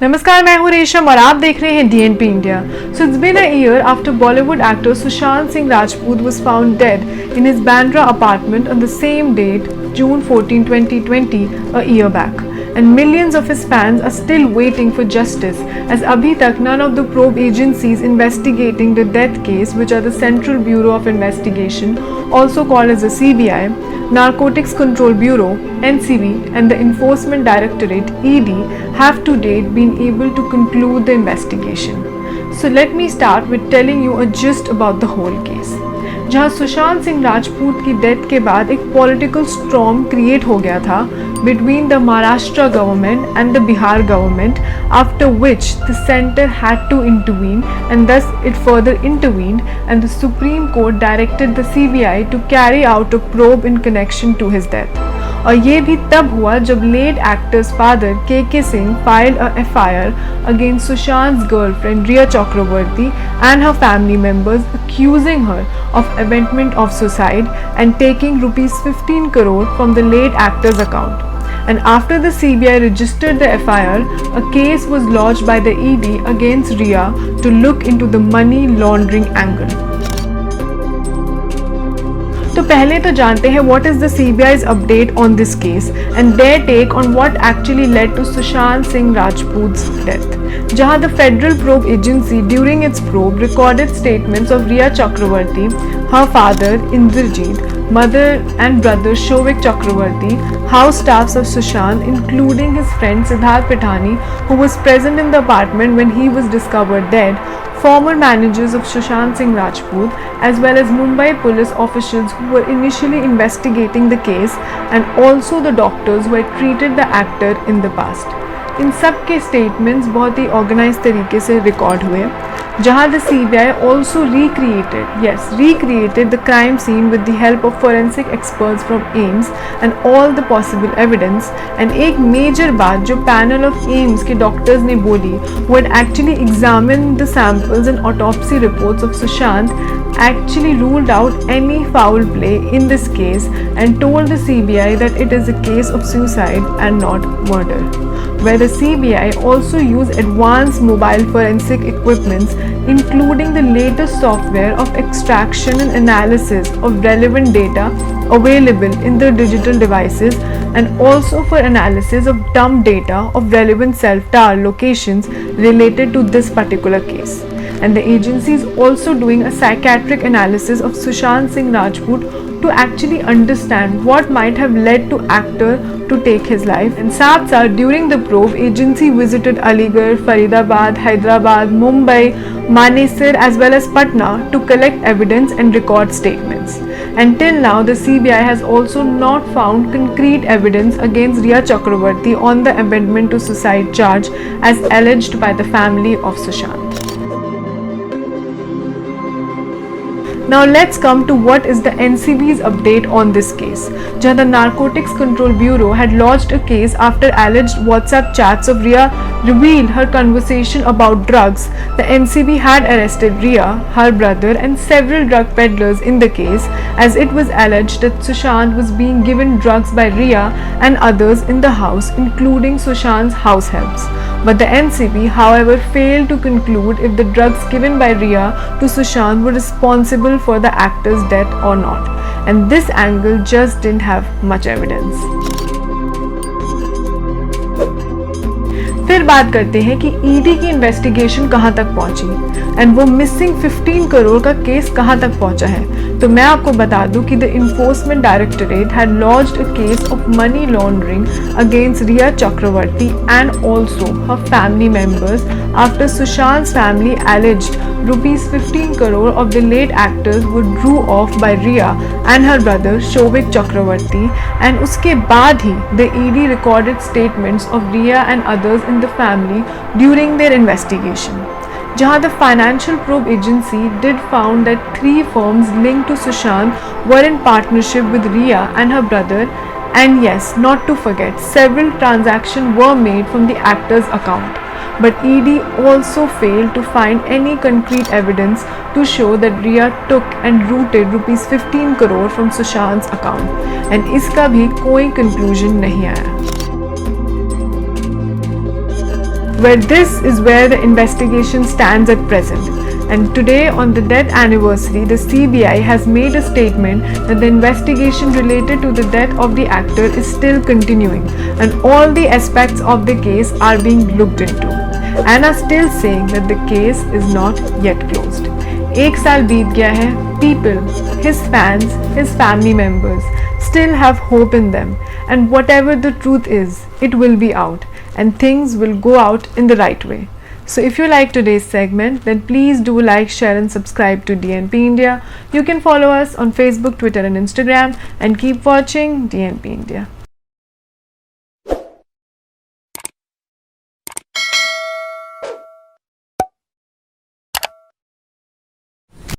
नमस्कार, मैं हूँ रेशम और आप देख रहे हैं DNP India. So it's been a year after Bollywood actor Sushant Singh Rajput was found dead in his Bandra apartment on the same date, June 14, 2020, a year back. And millions of his fans are still waiting for justice, as abhi tak none of the probe agencies investigating the death case, which are the Central Bureau of Investigation, also called as the CBI, Narcotics Control Bureau, NCB, and the Enforcement Directorate, ED, have to date been able to conclude the investigation. So let me start with telling you a gist about the whole case. जहाँ सुशांत सिंह राजपूत की death के बाद एक political storm create हो गया था between the Maharashtra government and the Bihar government, after which the center had to intervene, and thus it further intervened, and the Supreme Court directed the CBI to carry out a probe in connection to his death. और ये भी तब हुआ जब late actors father के Singh filed a FIR against Sushant's girlfriend Riya Chakraborty and her family members, accusing her of abetment of suicide and taking rupees 15 crore from the late actor's account. And after the CBI registered the FIR, a case was lodged by the ED against Riya to look into the money laundering angle. तो पहले तो जानते हैं what is the CBI's update on this case and their take on what actually led to Sushant Singh Rajput's death. जहां the Federal Probe Agency during its probe recorded statements of Riya Chakraborty, her father Indrajit, mother and brother Shovik Chakraborty, house staffs of Sushant including his friend Siddharth Pithani, who was present in the apartment when he was discovered dead, former managers of Sushant Singh Rajput, as well as Mumbai police officials who were initially investigating the case, and also the doctors who had treated the actor in the past. इन सब के statements बहुत ही organise तरीके से record हुए, जहां the CBI also recreated the crime scene with the help of forensic experts from AIIMS and all the possible evidence. And एक major बात जो पैनल ऑफ AIIMS के डॉक्टर्स ने बोली, who had actually examined the samples and autopsy reports of Sushant, actually ruled out any foul play in this case and told the CBI that it is a case of suicide and not murder, where the CBI also used advanced mobile forensic equipments, including the latest software of extraction and analysis of relevant data available in the digital devices, and also for analysis of dump data of relevant cell tower locations related to this particular case. And the agency is also doing a psychiatric analysis of Sushant Singh Rajput to actually understand what might have led to actor to take his life. And साथ during the probe, agency visited Aligarh, Faridabad, Hyderabad, Mumbai, Manesar as well as Patna to collect evidence and record statements. Until now, the CBI has also not found concrete evidence against Riya Chakraborty on the abetment to suicide charge as alleged by the family of Sushant. Now let's come to what is the NCB's update on this case. Jhan the Narcotics Control Bureau had lodged a case after alleged WhatsApp chats of Riya revealed her conversation about drugs. The NCB had arrested Riya, her brother and several drug peddlers in the case, as it was alleged that Sushant was being given drugs by Riya and others in the house, including Sushant's house helps. But the NCB, however, failed to conclude if the drugs given by Riya to Sushant were responsible for the actor's death or not, and this angle just didn't have much evidence. फिर बात करते हैं कि ED की investigation कहां तक पहुंची and वो मिसिंग 15 करोड़ का केस कहां तक पहुंचा है। तो मैं आपको बता दूं कि the enforcement directorate had launched a case of money laundering against Rhea Chakraborty and also her family members after Sushant's family alleged rupees 15 crore of the late actors were drew off by Riya and her brother Shovik Chakraborty, and उसके बाद ही the ED recorded statements of Riya and others in the family during their investigation. जहां the Financial Probe Agency did found that 3 firms linked to Sushant were in partnership with Riya and her brother, and yes, not to forget, several transactions were made from the actor's account. But ED also failed to find any concrete evidence to show that Riya took and routed rupees 15 crore from Sushant's account, and इसका भी कोई conclusion नहीं आया. where this is where the investigation stands at present. And today, on the death anniversary, the CBI has made a statement that the investigation related to the death of the actor is still continuing and all the aspects of the case are being looked into, and are still saying that the case is not yet closed. एक साल बीत गया है. People, his fans, his family members still have hope in them, and whatever the truth is, it will be out and things will go out in the right way. So if you like today's segment, then please do like, share and subscribe to DNP India. You can follow us on Facebook, Twitter and Instagram, and keep watching DNP India.